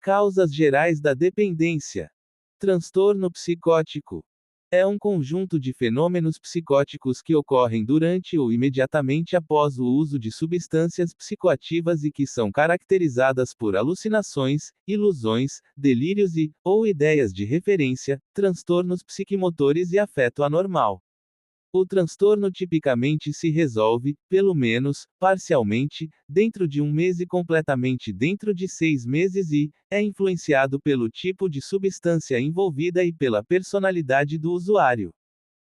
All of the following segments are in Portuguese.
Causas gerais da dependência. Transtorno psicótico. É um conjunto de fenômenos psicóticos que ocorrem durante ou imediatamente após o uso de substâncias psicoativas e que são caracterizadas por alucinações, ilusões, delírios ou ideias de referência, transtornos psiquimotores e afeto anormal. O transtorno tipicamente se resolve, pelo menos, parcialmente, dentro de um mês e completamente dentro de 6 meses e é influenciado pelo tipo de substância envolvida e pela personalidade do usuário.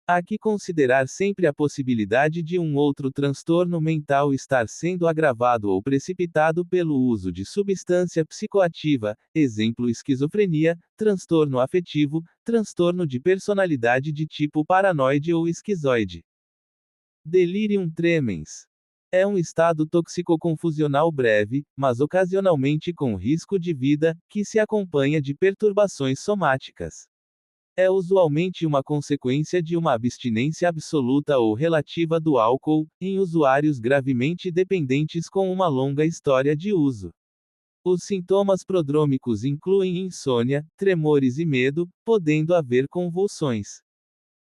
Há que considerar sempre a possibilidade de um outro transtorno mental estar sendo agravado ou precipitado pelo uso de substância psicoativa, exemplo esquizofrenia, transtorno afetivo, transtorno de personalidade de tipo paranoide ou esquizoide. Delirium tremens. É um estado tóxico-confusional breve, mas ocasionalmente com risco de vida, que se acompanha de perturbações somáticas. É usualmente uma consequência de uma abstinência absoluta ou relativa do álcool, em usuários gravemente dependentes com uma longa história de uso. Os sintomas prodrômicos incluem insônia, tremores e medo, podendo haver convulsões.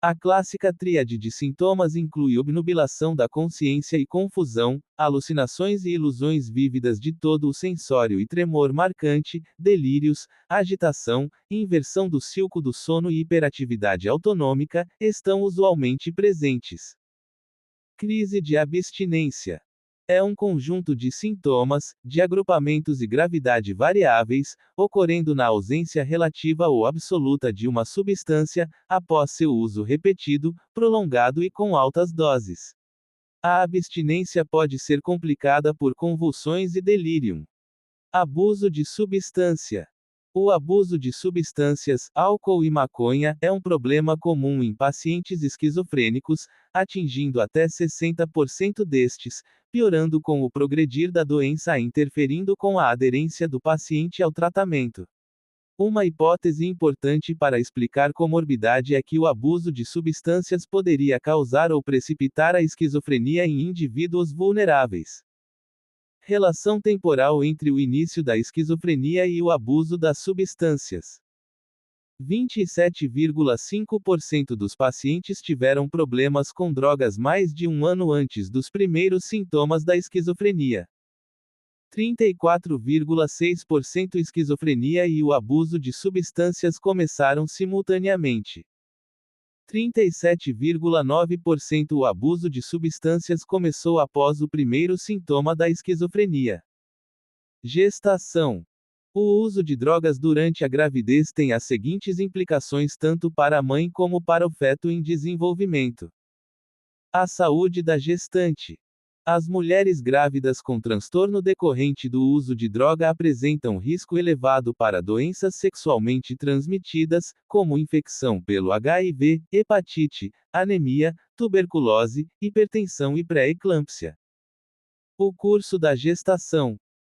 A clássica tríade de sintomas inclui obnubilação da consciência e confusão, alucinações e ilusões vívidas de todo o sensório e tremor marcante, delírios, agitação, inversão do ciclo do sono e hiperatividade autonômica, estão usualmente presentes. Crise de abstinência. É um conjunto de sintomas, de agrupamentos e gravidade variáveis, ocorrendo na ausência relativa ou absoluta de uma substância, após seu uso repetido, prolongado e com altas doses. A abstinência pode ser complicada por convulsões e delírio. Abuso de substância. O abuso de substâncias, álcool e maconha, é um problema comum em pacientes esquizofrênicos, atingindo até 60% destes, piorando com o progredir da doença e interferindo com a aderência do paciente ao tratamento. Uma hipótese importante para explicar comorbidade é que o abuso de substâncias poderia causar ou precipitar a esquizofrenia em indivíduos vulneráveis. Relação temporal entre o início da esquizofrenia e o abuso das substâncias. 27,5% dos pacientes tiveram problemas com drogas mais de um ano antes dos primeiros sintomas da esquizofrenia. 34,6% esquizofrenia e o abuso de substâncias começaram simultaneamente. 37,9% o abuso de substâncias começou após o primeiro sintoma da esquizofrenia. Gestação. O uso de drogas durante a gravidez tem as seguintes implicações tanto para a mãe como para o feto em desenvolvimento. A saúde da gestante. As mulheres grávidas com transtorno decorrente do uso de droga apresentam risco elevado para doenças sexualmente transmitidas, como infecção pelo HIV, hepatite, anemia, tuberculose, hipertensão e pré-eclâmpsia. O curso da gestação.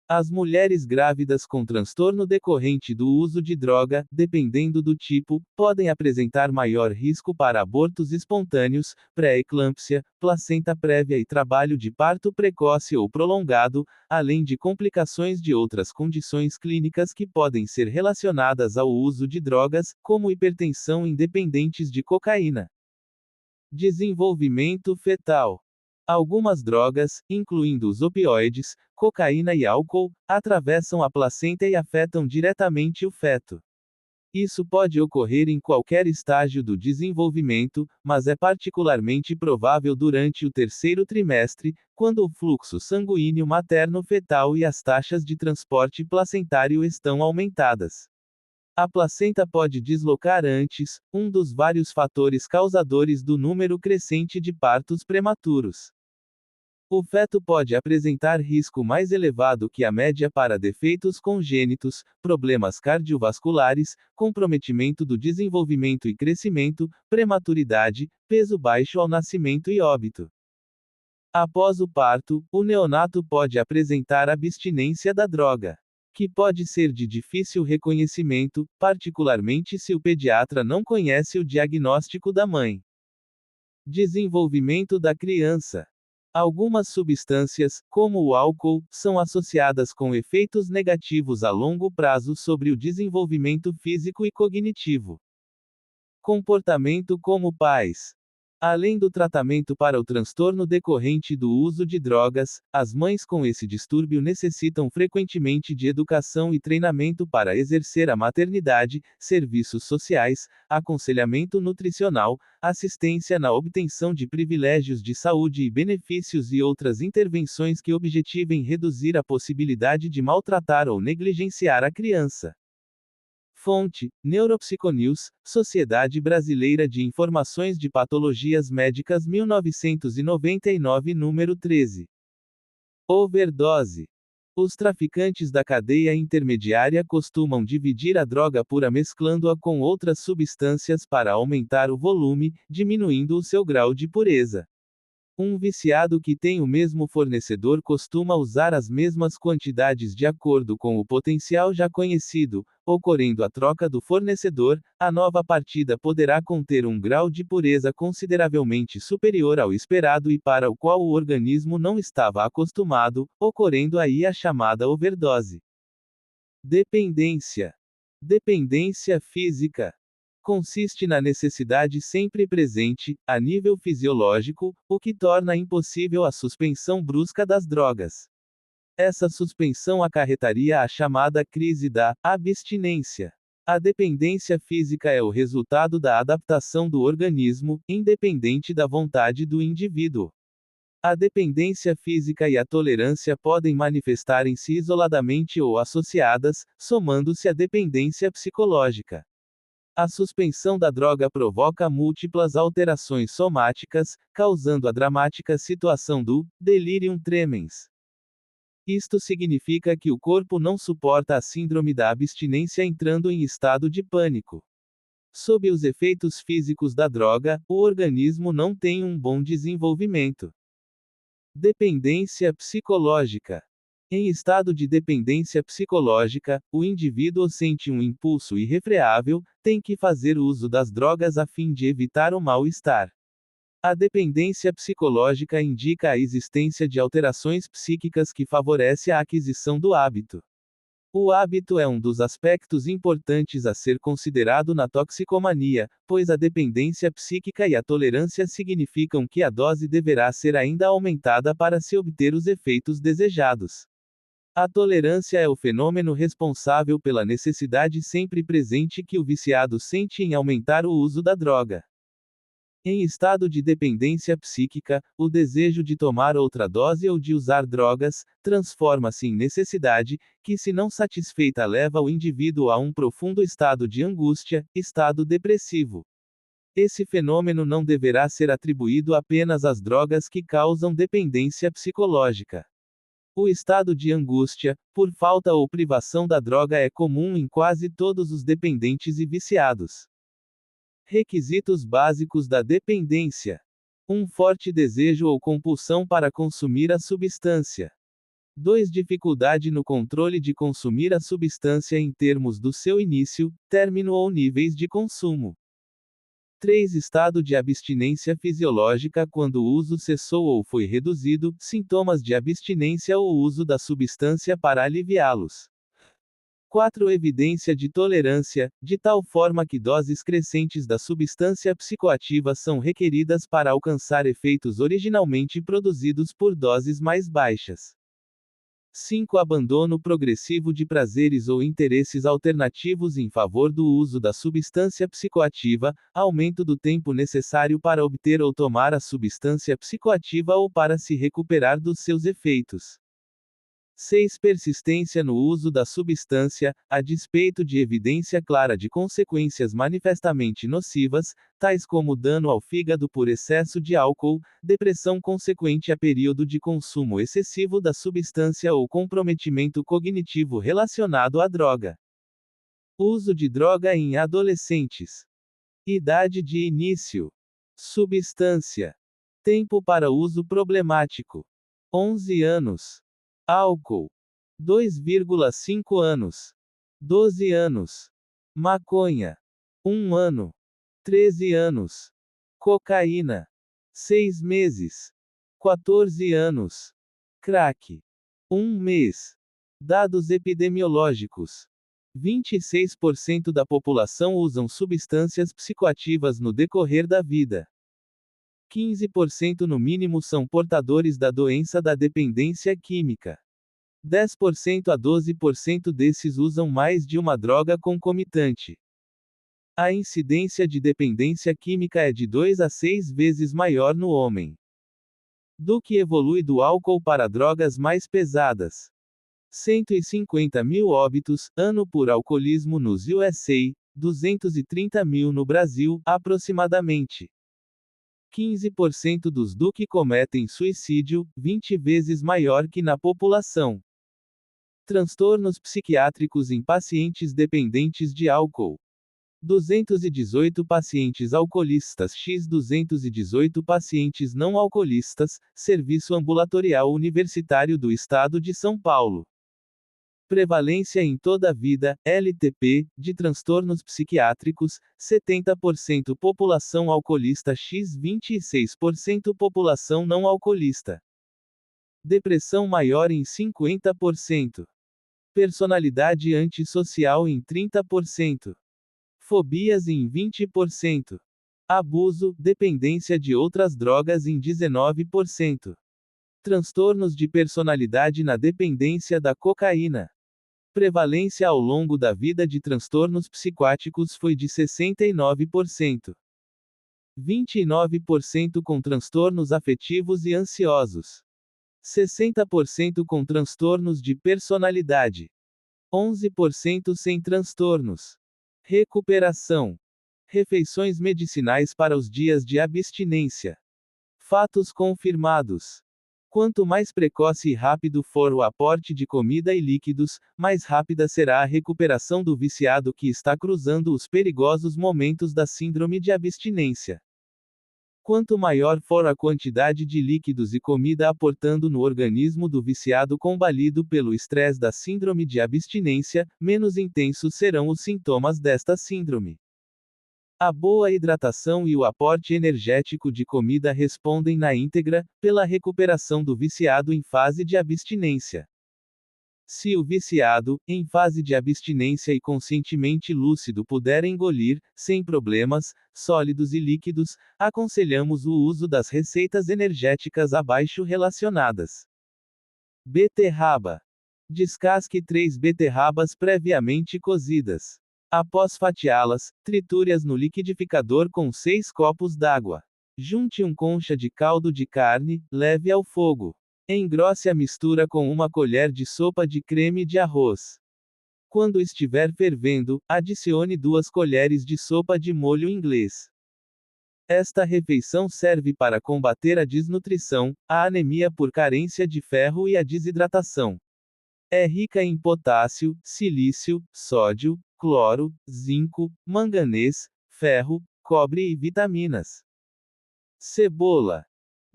As mulheres grávidas com transtorno decorrente do uso de droga, dependendo do tipo, podem apresentar maior risco para abortos espontâneos, pré-eclâmpsia, placenta prévia e trabalho de parto precoce ou prolongado, além de complicações de outras condições clínicas que podem ser relacionadas ao uso de drogas, como hipertensão independentes de cocaína. Desenvolvimento fetal. Algumas drogas, incluindo os opioides, cocaína e álcool, atravessam a placenta e afetam diretamente o feto. Isso pode ocorrer em qualquer estágio do desenvolvimento, mas é particularmente provável durante o terceiro trimestre, quando o fluxo sanguíneo materno-fetal e as taxas de transporte placentário estão aumentadas. A placenta pode deslocar antes, um dos vários fatores causadores do número crescente de partos prematuros. O feto pode apresentar risco mais elevado que a média para defeitos congênitos, problemas cardiovasculares, comprometimento do desenvolvimento e crescimento, prematuridade, peso baixo ao nascimento e óbito. Após o parto, o neonato pode apresentar abstinência da droga, que pode ser de difícil reconhecimento, particularmente se o pediatra não conhece o diagnóstico da mãe. Desenvolvimento da criança. Algumas substâncias, como o álcool, são associadas com efeitos negativos a longo prazo sobre o desenvolvimento físico e cognitivo. Comportamento como pais. Além do tratamento para o transtorno decorrente do uso de drogas, as mães com esse distúrbio necessitam frequentemente de educação e treinamento para exercer a maternidade, serviços sociais, aconselhamento nutricional, assistência na obtenção de privilégios de saúde e benefícios e outras intervenções que objetivem reduzir a possibilidade de maltratar ou negligenciar a criança. Fonte: Neuropsiconews, Sociedade Brasileira de Informações de Patologias Médicas 1999, número 13. Overdose. Os traficantes da cadeia intermediária costumam dividir a droga pura mesclando-a com outras substâncias para aumentar o volume, diminuindo o seu grau de pureza. Um viciado que tem o mesmo fornecedor costuma usar as mesmas quantidades de acordo com o potencial já conhecido, ocorrendo a troca do fornecedor, a nova partida poderá conter um grau de pureza consideravelmente superior ao esperado e para o qual o organismo não estava acostumado, ocorrendo aí a chamada overdose. Dependência. Dependência física consiste na necessidade sempre presente, a nível fisiológico, o que torna impossível a suspensão brusca das drogas. Essa suspensão acarretaria a chamada crise da abstinência. A dependência física é o resultado da adaptação do organismo, independente da vontade do indivíduo. A dependência física e a tolerância podem manifestarem-se isoladamente ou associadas, somando-se à dependência psicológica. A suspensão da droga provoca múltiplas alterações somáticas, causando a dramática situação do delirium tremens. Isto significa que o corpo não suporta a síndrome da abstinência entrando em estado de pânico. Sob os efeitos físicos da droga, o organismo não tem um bom desenvolvimento. Dependência psicológica. Em estado de dependência psicológica, o indivíduo sente um impulso irrefreável, tem que fazer uso das drogas a fim de evitar o mal-estar. A dependência psicológica indica a existência de alterações psíquicas que favorecem a aquisição do hábito. O hábito é um dos aspectos importantes a ser considerado na toxicomania, pois a dependência psíquica e a tolerância significam que a dose deverá ser ainda aumentada para se obter os efeitos desejados. A tolerância é o fenômeno responsável pela necessidade sempre presente que o viciado sente em aumentar o uso da droga. Em estado de dependência psíquica, o desejo de tomar outra dose ou de usar drogas transforma-se em necessidade, que, se não satisfeita, leva o indivíduo a um profundo estado de angústia, estado depressivo. Esse fenômeno não deverá ser atribuído apenas às drogas que causam dependência psicológica. O estado de angústia, por falta ou privação da droga é comum em quase todos os dependentes e viciados. Requisitos básicos da dependência: um forte desejo ou compulsão para consumir a substância. 2. Dificuldade no controle de consumir a substância em termos do seu início, término ou níveis de consumo. 3. Estado de abstinência fisiológica quando o uso cessou ou foi reduzido, sintomas de abstinência ou uso da substância para aliviá-los. 4. Evidência de tolerância, de tal forma que doses crescentes da substância psicoativa são requeridas para alcançar efeitos originalmente produzidos por doses mais baixas. 5. Abandono progressivo de prazeres ou interesses alternativos em favor do uso da substância psicoativa, aumento do tempo necessário para obter ou tomar a substância psicoativa ou para se recuperar dos seus efeitos. 6. Persistência no uso da substância, a despeito de evidência clara de consequências manifestamente nocivas, tais como dano ao fígado por excesso de álcool, depressão consequente a período de consumo excessivo da substância ou comprometimento cognitivo relacionado à droga. Uso de droga em adolescentes. Idade de início. Substância. Tempo para uso problemático: 11 anos. Álcool: 2,5 anos. 12 anos. Maconha: 1 ano. 13 anos. Cocaína: 6 meses. 14 anos. Crack. 1 mês. Dados epidemiológicos. 26% da população usam substâncias psicoativas no decorrer da vida. 15% no mínimo são portadores da doença da dependência química. 10% a 12% desses usam mais de uma droga concomitante. A incidência de dependência química é de 2 a 6 vezes maior no homem do que evolui do álcool para drogas mais pesadas. 150 mil óbitos, ano por alcoolismo nos USA, 230 mil no Brasil, aproximadamente. 15% dos do que cometem suicídio, 20 vezes maior que na população. Transtornos psiquiátricos em pacientes dependentes de álcool. 218 pacientes alcoolistas x 218 pacientes não alcoolistas, Serviço Ambulatorial Universitário do Estado de São Paulo. Prevalência em toda a vida, LTP, de transtornos psiquiátricos, 70% população alcoolista x 26% população não alcoolista. Depressão maior em 50%. Personalidade antissocial em 30%. Fobias em 20%. Abuso, dependência de outras drogas em 19%. Transtornos de personalidade na dependência da cocaína. Prevalência ao longo da vida de transtornos psicóticos foi de 69%. 29% com transtornos afetivos e ansiosos. 60% com transtornos de personalidade. 11% sem transtornos. Recuperação. Refeições medicinais para os dias de abstinência. Fatos confirmados. Quanto mais precoce e rápido for o aporte de comida e líquidos, mais rápida será a recuperação do viciado que está cruzando os perigosos momentos da síndrome de abstinência. Quanto maior for a quantidade de líquidos e comida aportando no organismo do viciado combalido pelo estresse da síndrome de abstinência, menos intensos serão os sintomas desta síndrome. A boa hidratação e o aporte energético de comida respondem na íntegra, pela recuperação do viciado em fase de abstinência. Se o viciado, em fase de abstinência e conscientemente lúcido puder engolir, sem problemas, sólidos e líquidos, aconselhamos o uso das receitas energéticas abaixo relacionadas. Beterraba. Descasque 3 beterrabas previamente cozidas. Após fatiá-las, triture-as no liquidificador com 6 copos d'água. Junte um concha de caldo de carne, leve ao fogo. Engrosse a mistura com uma colher de sopa de creme de arroz. Quando estiver fervendo, adicione 2 colheres de sopa de molho inglês. Esta refeição serve para combater a desnutrição, a anemia por carência de ferro e a desidratação. É rica em potássio, silício, sódio, cloro, zinco, manganês, ferro, cobre e vitaminas. Cebola.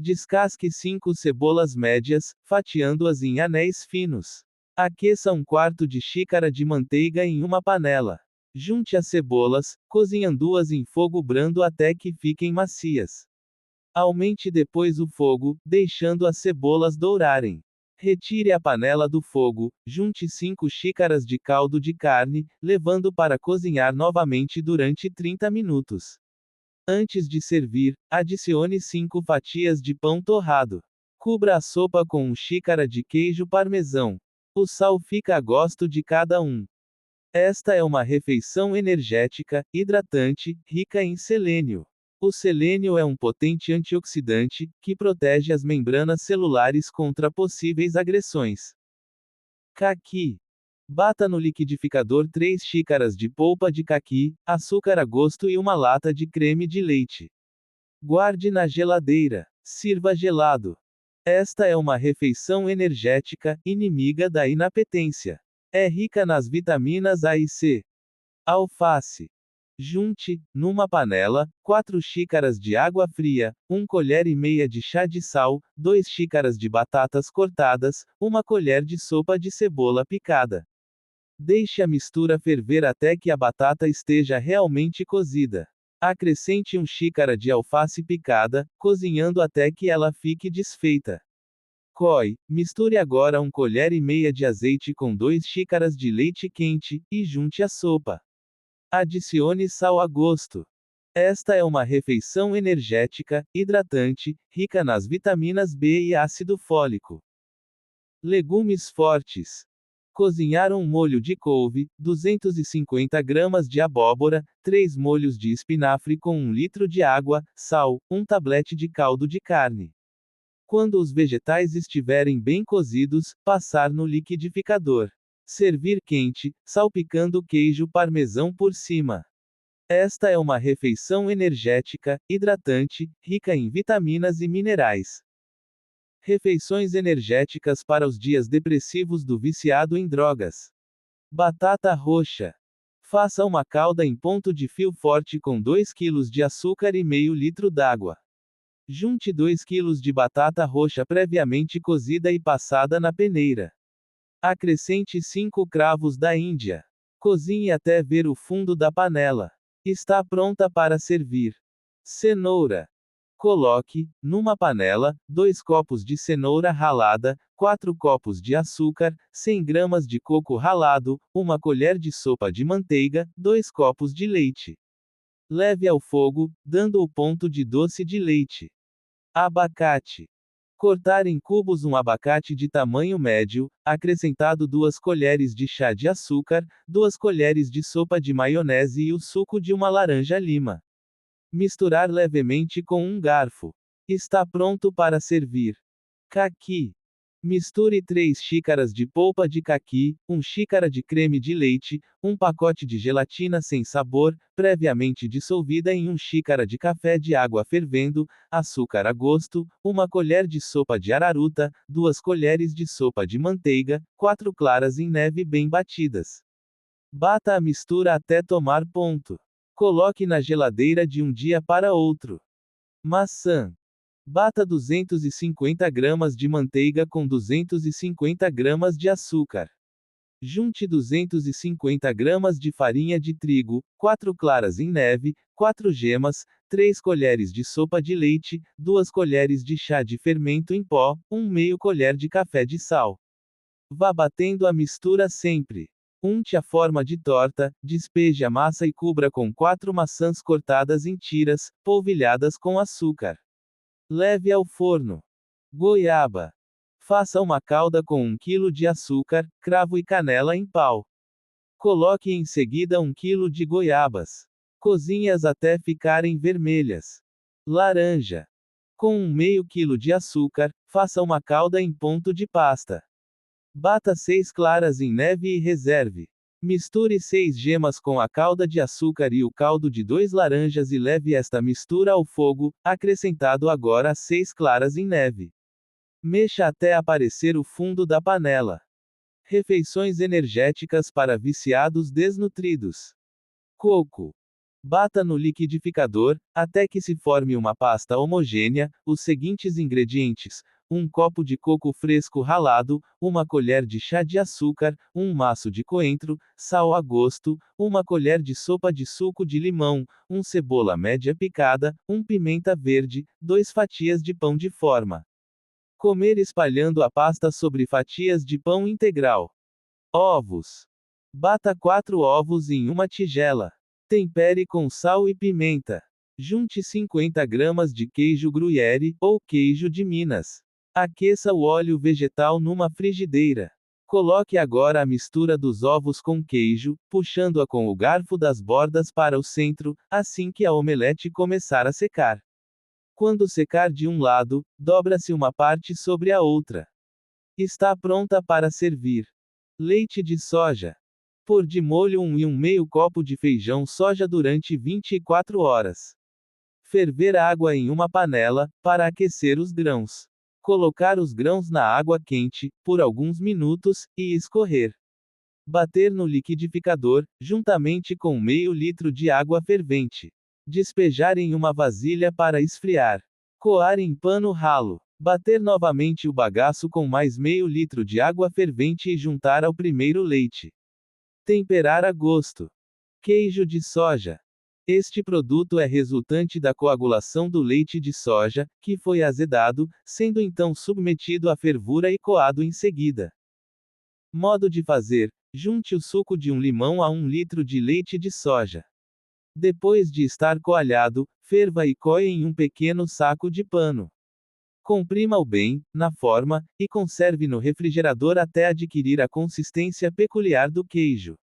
Descasque 5 cebolas médias, fatiando-as em anéis finos. Aqueça 1/4 de xícara de manteiga em uma panela. Junte as cebolas, cozinhando-as em fogo brando até que fiquem macias. Aumente depois o fogo, deixando as cebolas dourarem. Retire a panela do fogo, junte 5 xícaras de caldo de carne, levando para cozinhar novamente durante 30 minutos. Antes de servir, adicione 5 fatias de pão torrado. Cubra a sopa com 1 xícara de queijo parmesão. O sal fica a gosto de cada um. Esta é uma refeição energética, hidratante, rica em selênio. O selênio é um potente antioxidante, que protege as membranas celulares contra possíveis agressões. Caqui. Bata no liquidificador 3 xícaras de polpa de caqui, açúcar a gosto e uma lata de creme de leite. Guarde na geladeira. Sirva gelado. Esta é uma refeição energética, inimiga da inapetência. É rica nas vitaminas A e C. Alface. Junte, numa panela, 4 xícaras de água fria, 1 colher e meia de chá de sal, 2 xícaras de batatas cortadas, 1 colher de sopa de cebola picada. Deixe a mistura ferver até que a batata esteja realmente cozida. Acrescente 1 xícara de alface picada, cozinhando até que ela fique desfeita. Coe. Misture agora 1 colher e meia de azeite com 2 xícaras de leite quente, e junte à sopa. Adicione sal a gosto. Esta é uma refeição energética, hidratante, rica nas vitaminas B e ácido fólico. Legumes fortes. Cozinhar um molho de couve, 250 gramas de abóbora, 3 molhos de espinafre com 1 litro de água, sal, 1 tablete de caldo de carne. Quando os vegetais estiverem bem cozidos, passar no liquidificador. Servir quente, salpicando queijo parmesão por cima. Esta é uma refeição energética, hidratante, rica em vitaminas e minerais. Refeições energéticas para os dias depressivos do viciado em drogas. Batata roxa. Faça uma calda em ponto de fio forte com 2 kg de açúcar e meio litro d'água. Junte 2 kg de batata roxa previamente cozida e passada na peneira. Acrescente 5 cravos da Índia. Cozinhe até ver o fundo da panela. Está pronta para servir. Cenoura. Coloque, numa panela, 2 copos de cenoura ralada, 4 copos de açúcar, 100 gramas de coco ralado, 1 colher de sopa de manteiga, 2 copos de leite. Leve ao fogo, dando o ponto de doce de leite. Abacate. Cortar em cubos um abacate de tamanho médio, acrescentado 2 colheres de chá de açúcar, 2 colheres de sopa de maionese e o suco de uma laranja-lima. Misturar levemente com um garfo. Está pronto para servir. Caqui. Misture 3 xícaras de polpa de caqui, 1 xícara de creme de leite, 1 pacote de gelatina sem sabor, previamente dissolvida em 1 xícara de café de água fervendo, açúcar a gosto, 1 colher de sopa de araruta, 2 colheres de sopa de manteiga, 4 claras em neve bem batidas. Bata a mistura até tomar ponto. Coloque na geladeira de um dia para outro. Maçã. Bata 250 gramas de manteiga com 250 gramas de açúcar. Junte 250 gramas de farinha de trigo, 4 claras em neve, 4 gemas, 3 colheres de sopa de leite, 2 colheres de chá de fermento em pó, 1/2 colher de café de sal. Vá batendo a mistura sempre. Unte a forma de torta, despeje a massa e cubra com 4 maçãs cortadas em tiras, polvilhadas com açúcar. Leve ao forno. Goiaba. Faça uma calda com 1 kg de açúcar, cravo e canela em pau. Coloque em seguida 1 kg de goiabas. Cozinhe-as até ficarem vermelhas. Laranja. Com 1/2 kg de açúcar, faça uma calda em ponto de pasta. Bata 6 claras em neve e reserve. Misture 6 gemas com a calda de açúcar e o caldo de 2 laranjas e leve esta mistura ao fogo, acrescentado agora as 6 claras em neve. Mexa até aparecer o fundo da panela. Refeições energéticas para viciados desnutridos. Coco. Bata no liquidificador, até que se forme uma pasta homogênea, os seguintes ingredientes: 1 copo de coco fresco ralado, 1 colher de chá de açúcar, 1 maço de coentro, sal a gosto, 1 colher de sopa de suco de limão, 1 cebola média picada, 1 pimenta verde, 2 fatias de pão de forma. Comer espalhando a pasta sobre fatias de pão integral. Ovos. Bata 4 ovos em uma tigela. Tempere com sal e pimenta. Junte 50 gramas de queijo gruyère, ou queijo de Minas. Aqueça o óleo vegetal numa frigideira. Coloque agora a mistura dos ovos com queijo, puxando-a com o garfo das bordas para o centro, assim que a omelete começar a secar. Quando secar de um lado, dobra-se uma parte sobre a outra. Está pronta para servir. Leite de soja. Pôr de molho 1,5 copo de feijão soja durante 24 horas. Ferver água em uma panela, para aquecer os grãos. Colocar os grãos na água quente, por alguns minutos, e escorrer. Bater no liquidificador, juntamente com meio litro de água fervente. Despejar em uma vasilha para esfriar. Coar em pano ralo. Bater novamente o bagaço com mais meio litro de água fervente e juntar ao primeiro leite. Temperar a gosto. Queijo de soja. Este produto é resultante da coagulação do leite de soja, que foi azedado, sendo então submetido à fervura e coado em seguida. Modo de fazer: junte o suco de um limão a 1 litro de leite de soja. Depois de estar coalhado, ferva e coe em um pequeno saco de pano. Comprima-o bem, na forma, e conserve no refrigerador até adquirir a consistência peculiar do queijo.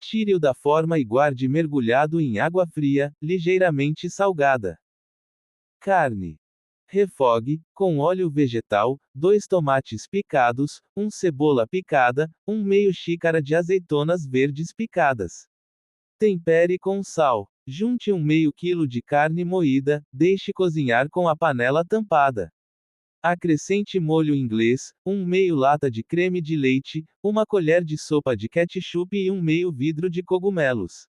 Tire-o da forma e guarde mergulhado em água fria, ligeiramente salgada. Carne. Refogue, com óleo vegetal, 2 tomates picados, 1 cebola picada, 1 meio xícara de azeitonas verdes picadas. Tempere com sal. Junte 1 meio quilo de carne moída, deixe cozinhar com a panela tampada. Acrescente molho inglês, 1 meio lata de creme de leite, 1 colher de sopa de ketchup e 1 meio vidro de cogumelos.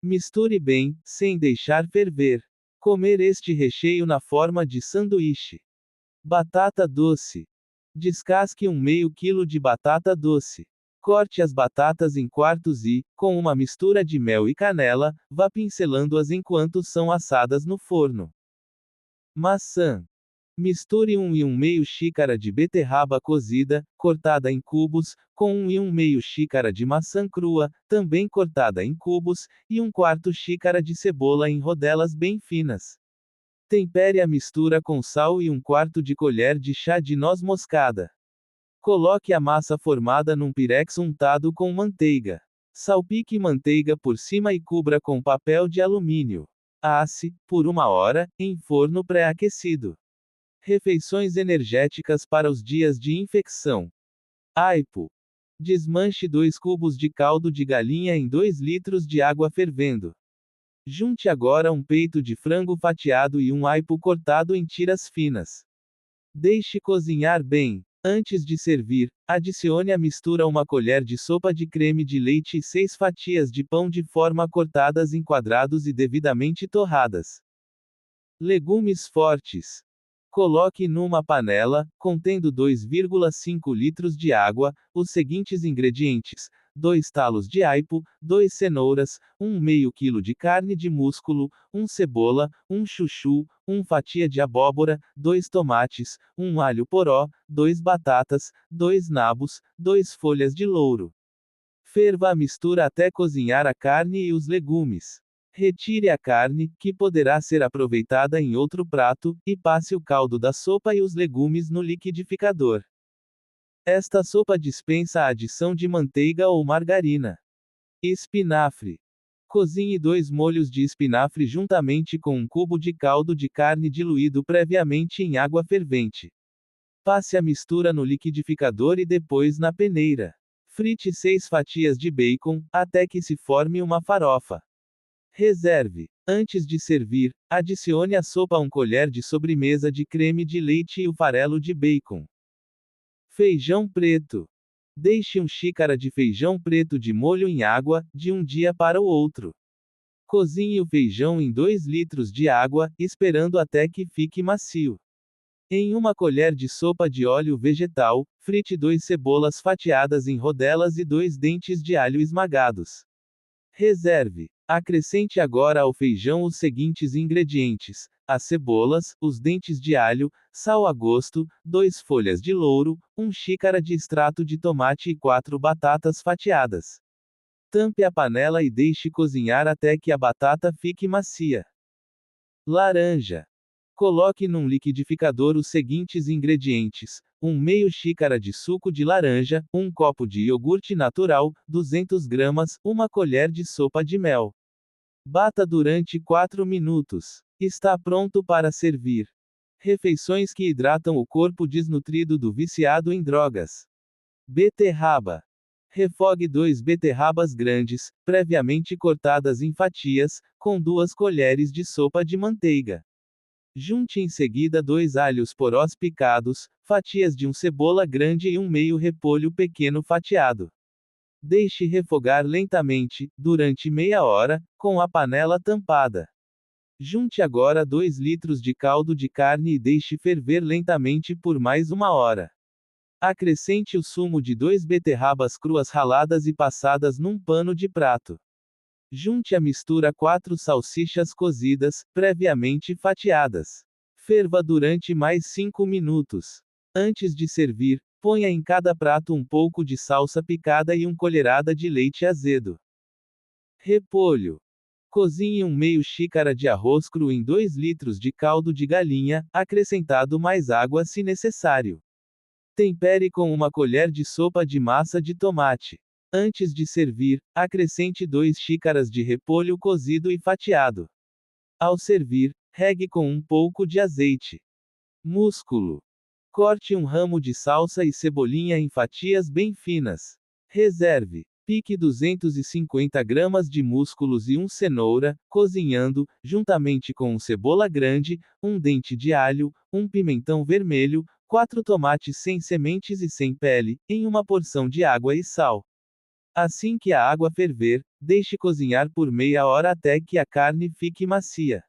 Misture bem, sem deixar ferver. Comer este recheio na forma de sanduíche. Batata doce. Descasque 1 meio quilo de batata doce. Corte as batatas em quartos e, com uma mistura de mel e canela, vá pincelando-as enquanto são assadas no forno. Maçã. Misture 1 e 1 meio xícara de beterraba cozida, cortada em cubos, com 1 e 1 meio xícara de maçã crua, também cortada em cubos, e 1/4 xícara de cebola em rodelas bem finas. Tempere a mistura com sal e 1/4 de colher de chá de noz moscada. Coloque a massa formada num pirex untado com manteiga. Salpique manteiga por cima e cubra com papel de alumínio. Asse, por 1 hora, em forno pré-aquecido. Refeições energéticas para os dias de infecção. Aipo. Desmanche 2 cubos de caldo de galinha em 2 litros de água fervendo. Junte agora um peito de frango fatiado e um aipo cortado em tiras finas. Deixe cozinhar bem. Antes de servir, adicione à mistura 1 colher de sopa de creme de leite e 6 fatias de pão de forma cortadas em quadrados e devidamente torradas. Legumes fortes. Coloque numa panela, contendo 2,5 litros de água, os seguintes ingredientes: 2 talos de aipo, 2 cenouras, 1 meio quilo de carne de músculo, 1 cebola, 1 chuchu, 1 fatia de abóbora, 2 tomates, 1 alho poró, 2 batatas, 2 nabos, 2 folhas de louro. Ferva a mistura até cozinhar a carne e os legumes. Retire a carne, que poderá ser aproveitada em outro prato, e passe o caldo da sopa e os legumes no liquidificador. Esta sopa dispensa a adição de manteiga ou margarina. Espinafre. Cozinhe 2 molhos de espinafre juntamente com 1 cubo de caldo de carne diluído previamente em água fervente. Passe a mistura no liquidificador e depois na peneira. Frite 6 fatias de bacon, até que se forme uma farofa. Reserve. Antes de servir, adicione à sopa 1 colher de sobremesa de creme de leite e o farelo de bacon. Feijão preto. Deixe 1 xícara de feijão preto de molho em água, de um dia para o outro. Cozinhe o feijão em 2 litros de água, esperando até que fique macio. Em 1 colher de sopa de óleo vegetal, frite 2 cebolas fatiadas em rodelas e 2 dentes de alho esmagados. Reserve. Acrescente agora ao feijão os seguintes ingredientes: as cebolas, os dentes de alho, sal a gosto, 2 folhas de louro, 1 xícara de extrato de tomate e 4 batatas fatiadas. Tampe a panela e deixe cozinhar até que a batata fique macia. Laranja. Coloque num liquidificador os seguintes ingredientes: 1 meio xícara de suco de laranja, 1 copo de iogurte natural, 200 gramas, 1 colher de sopa de mel. Bata durante 4 minutos. Está pronto para servir. Refeições que hidratam o corpo desnutrido do viciado em drogas. Beterraba. Refogue 2 beterrabas grandes, previamente cortadas em fatias, com 2 colheres de sopa de manteiga. Junte em seguida 2 alhos porós picados, fatias de 1 cebola grande e 1 meio repolho pequeno fatiado. Deixe refogar lentamente, durante meia hora, com a panela tampada. Junte agora 2 litros de caldo de carne e deixe ferver lentamente por mais 1 hora. Acrescente o sumo de 2 beterrabas cruas raladas e passadas num pano de prato. Junte à mistura 4 salsichas cozidas, previamente fatiadas. Ferva durante mais 5 minutos. Antes de servir, ponha em cada prato um pouco de salsa picada e uma colherada de leite azedo. Repolho. Cozinhe meio xícara de arroz cru em 2 litros de caldo de galinha, acrescentado mais água se necessário. Tempere com uma colher de sopa de massa de tomate. Antes de servir, acrescente 2 xícaras de repolho cozido e fatiado. Ao servir, regue com um pouco de azeite. Músculo. Corte um ramo de salsa e cebolinha em fatias bem finas. Reserve. Pique 250 gramas de músculos e cenoura, cozinhando, juntamente com cebola grande, dente de alho, pimentão vermelho, 4 tomates sem sementes e sem pele, em uma porção de água e sal. Assim que a água ferver, deixe cozinhar por meia hora até que a carne fique macia.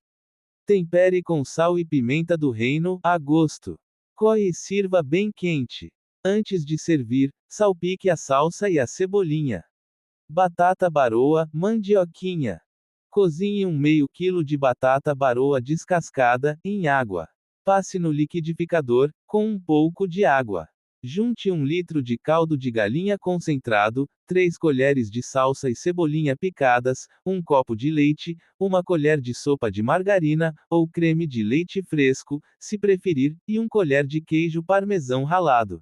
Tempere com sal e pimenta do reino, a gosto. Coe e sirva bem quente. Antes de servir, salpique a salsa e a cebolinha. Batata baroa, mandioquinha. Cozinhe meio quilo de batata baroa descascada, em água. Passe no liquidificador, com um pouco de água. Junte 1 litro de caldo de galinha concentrado, 3 colheres de salsa e cebolinha picadas, 1 copo de leite, 1 colher de sopa de margarina, ou creme de leite fresco, se preferir, e 1 colher de queijo parmesão ralado.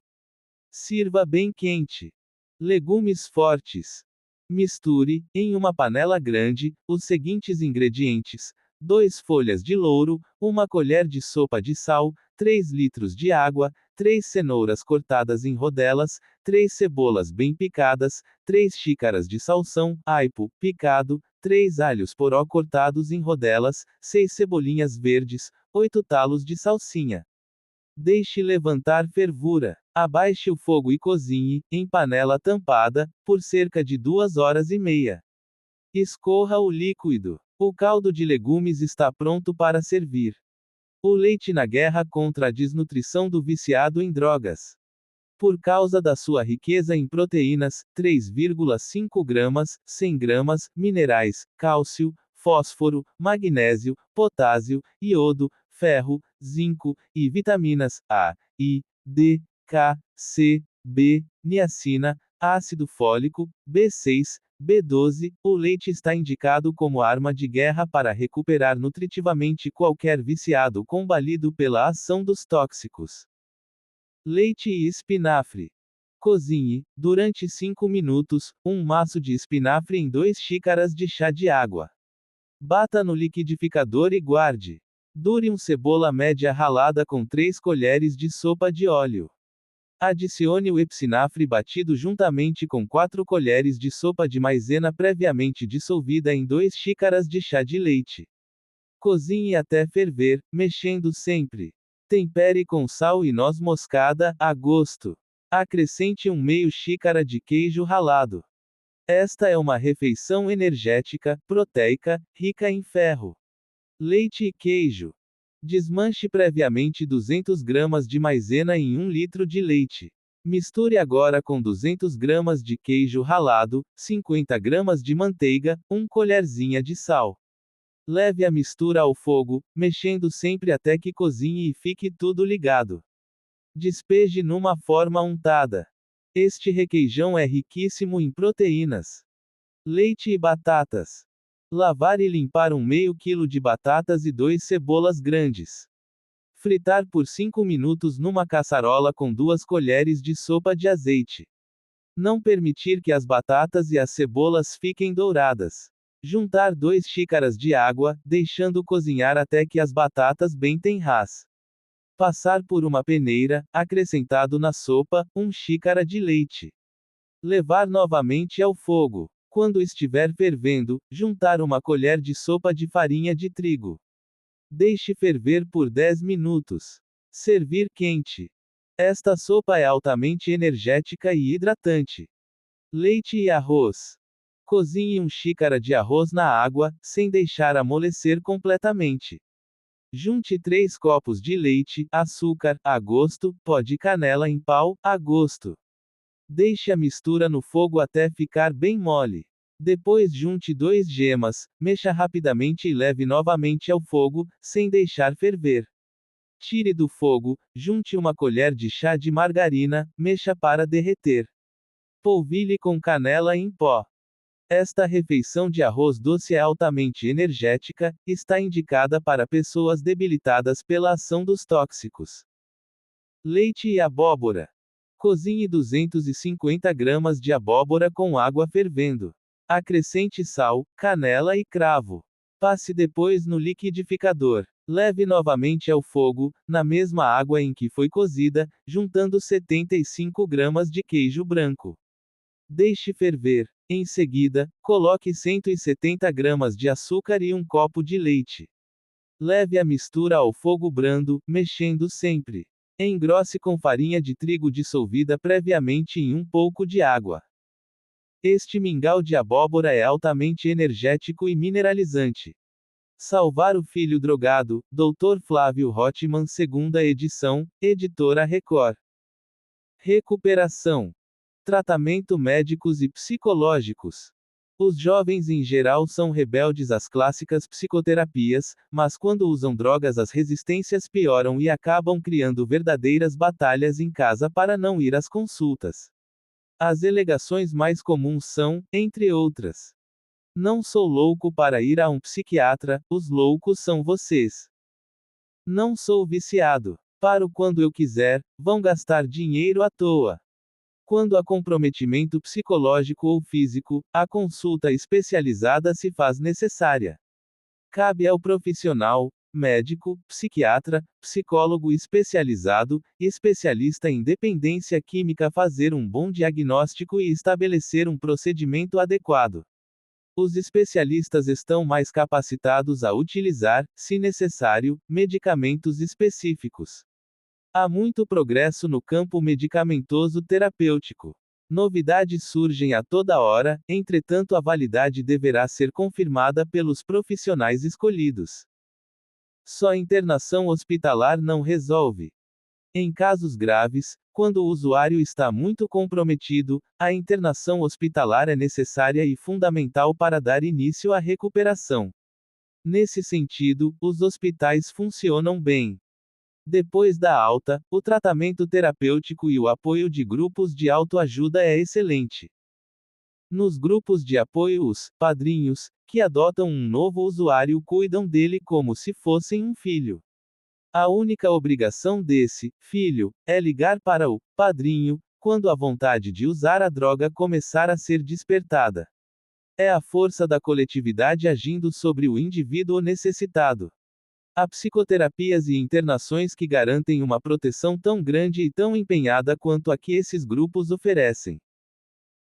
Sirva bem quente. Legumes fortes. Misture, em uma panela grande, os seguintes ingredientes: 2 folhas de louro, 1 colher de sopa de sal, 3 litros de água, 3 cenouras cortadas em rodelas, 3 cebolas bem picadas, 3 xícaras de salsão, aipo, picado, 3 alhos poró cortados em rodelas, 6 cebolinhas verdes, 8 talos de salsinha. Deixe levantar fervura. Abaixe o fogo e cozinhe, em panela tampada, por cerca de 2 horas e meia. Escorra o líquido. O caldo de legumes está pronto para servir. O leite na guerra contra a desnutrição do viciado em drogas. Por causa da sua riqueza em proteínas, 3,5 gramas, 100 gramas, minerais, cálcio, fósforo, magnésio, potássio, iodo, ferro, zinco, e vitaminas A, I, D, K, C, B, niacina, ácido fólico, B6, B12, o leite está indicado como arma de guerra para recuperar nutritivamente qualquer viciado combalido pela ação dos tóxicos. Leite e espinafre. Cozinhe, durante 5 minutos, maço de espinafre em 2 xícaras de chá de água. Bata no liquidificador e guarde. Dure cebola média ralada com 3 colheres de sopa de óleo. Adicione o espinafre batido juntamente com 4 colheres de sopa de maizena previamente dissolvida em 2 xícaras de chá de leite. Cozinhe até ferver, mexendo sempre. Tempere com sal e noz moscada, a gosto. Acrescente meio xícara de queijo ralado. Esta é uma refeição energética, proteica, rica em ferro. Leite e queijo. Desmanche previamente 200 gramas de maizena em 1 litro de leite. Misture agora com 200 gramas de queijo ralado, 50 gramas de manteiga, 1 colherzinha de sal. Leve a mistura ao fogo, mexendo sempre até que cozinhe e fique tudo ligado. Despeje numa forma untada. Este requeijão é riquíssimo em proteínas. Leite e batatas. Lavar e limpar meio quilo de batatas e 2 cebolas grandes. Fritar por 5 minutos numa caçarola com 2 colheres de sopa de azeite. Não permitir que as batatas e as cebolas fiquem douradas. Juntar 2 xícaras de água, deixando cozinhar até que as batatas bem tenras. Passar por uma peneira, acrescentado na sopa, 1 xícara de leite. Levar novamente ao fogo. Quando estiver fervendo, juntar 1 colher de sopa de farinha de trigo. Deixe ferver por 10 minutos. Servir quente. Esta sopa é altamente energética e hidratante. Leite e arroz. Cozinhe 1 xícara de arroz na água, sem deixar amolecer completamente. Junte 3 copos de leite, açúcar, a gosto, pó de canela em pau, a gosto. Deixe a mistura no fogo até ficar bem mole. Depois junte 2 gemas, mexa rapidamente e leve novamente ao fogo, sem deixar ferver. Tire do fogo, junte uma colher de chá de margarina, mexa para derreter. Polvilhe com canela em pó. Esta refeição de arroz doce é altamente energética, está indicada para pessoas debilitadas pela ação dos tóxicos. Leite e abóbora. Cozinhe 250 gramas de abóbora com água fervendo. Acrescente sal, canela e cravo. Passe depois no liquidificador. Leve novamente ao fogo, na mesma água em que foi cozida, juntando 75 gramas de queijo branco. Deixe ferver. Em seguida, coloque 170 gramas de açúcar e um copo de leite. Leve a mistura ao fogo brando, mexendo sempre. Engrosse com farinha de trigo dissolvida previamente em um pouco de água. Este mingau de abóbora é altamente energético e mineralizante. Salvar o Filho Drogado, Dr. Flávio Rothman, segunda edição, Editora Record. Recuperação. Tratamento médicos e psicológicos. Os jovens em geral são rebeldes às clássicas psicoterapias, mas quando usam drogas as resistências pioram e acabam criando verdadeiras batalhas em casa para não ir às consultas. As alegações mais comuns são, entre outras: não sou louco para ir a um psiquiatra, os loucos são vocês. Não sou viciado. Paro quando eu quiser, vão gastar dinheiro à toa. Quando há comprometimento psicológico ou físico, a consulta especializada se faz necessária. Cabe ao profissional, médico, psiquiatra, psicólogo especializado, especialista em dependência química fazer um bom diagnóstico e estabelecer um procedimento adequado. Os especialistas estão mais capacitados a utilizar, se necessário, medicamentos específicos. Há muito progresso no campo medicamentoso terapêutico. Novidades surgem a toda hora, entretanto a validade deverá ser confirmada pelos profissionais escolhidos. Só internação hospitalar não resolve. Em casos graves, quando o usuário está muito comprometido, a internação hospitalar é necessária e fundamental para dar início à recuperação. Nesse sentido, os hospitais funcionam bem. Depois da alta, o tratamento terapêutico e o apoio de grupos de autoajuda é excelente. Nos grupos de apoio, os padrinhos, que adotam um novo usuário, cuidam dele como se fossem um filho. A única obrigação desse filho é ligar para o padrinho quando a vontade de usar a droga começar a ser despertada. É a força da coletividade agindo sobre o indivíduo necessitado. Há psicoterapias e internações que garantem uma proteção tão grande e tão empenhada quanto a que esses grupos oferecem.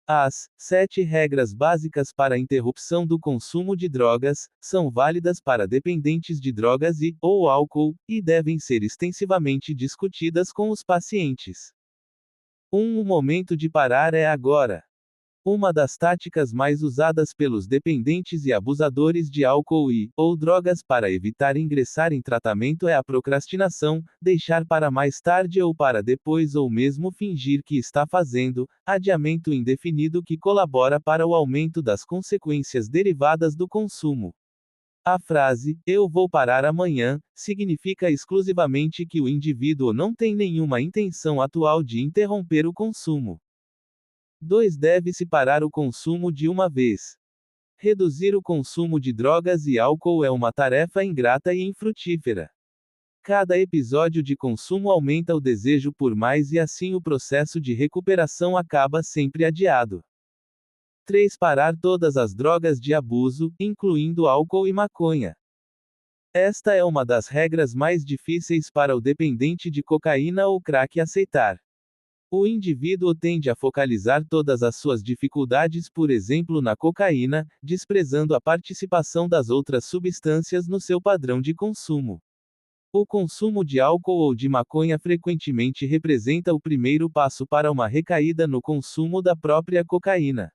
As 7 regras básicas para a interrupção do consumo de drogas são válidas para dependentes de drogas ou álcool, e devem ser extensivamente discutidas com os pacientes. O momento de parar é agora. Uma das táticas mais usadas pelos dependentes e abusadores de álcool ou drogas para evitar ingressar em tratamento é a procrastinação, deixar para mais tarde ou para depois ou mesmo fingir que está fazendo, adiamento indefinido que colabora para o aumento das consequências derivadas do consumo. A frase, "eu vou parar amanhã", significa exclusivamente que o indivíduo não tem nenhuma intenção atual de interromper o consumo. 2. Deve-se parar o consumo de uma vez. Reduzir o consumo de drogas e álcool é uma tarefa ingrata e infrutífera. Cada episódio de consumo aumenta o desejo por mais e assim o processo de recuperação acaba sempre adiado. 3. Parar todas as drogas de abuso, incluindo álcool e maconha. Esta é uma das regras mais difíceis para o dependente de cocaína ou crack aceitar. O indivíduo tende a focalizar todas as suas dificuldades, por exemplo, na cocaína, desprezando a participação das outras substâncias no seu padrão de consumo. O consumo de álcool ou de maconha frequentemente representa o primeiro passo para uma recaída no consumo da própria cocaína.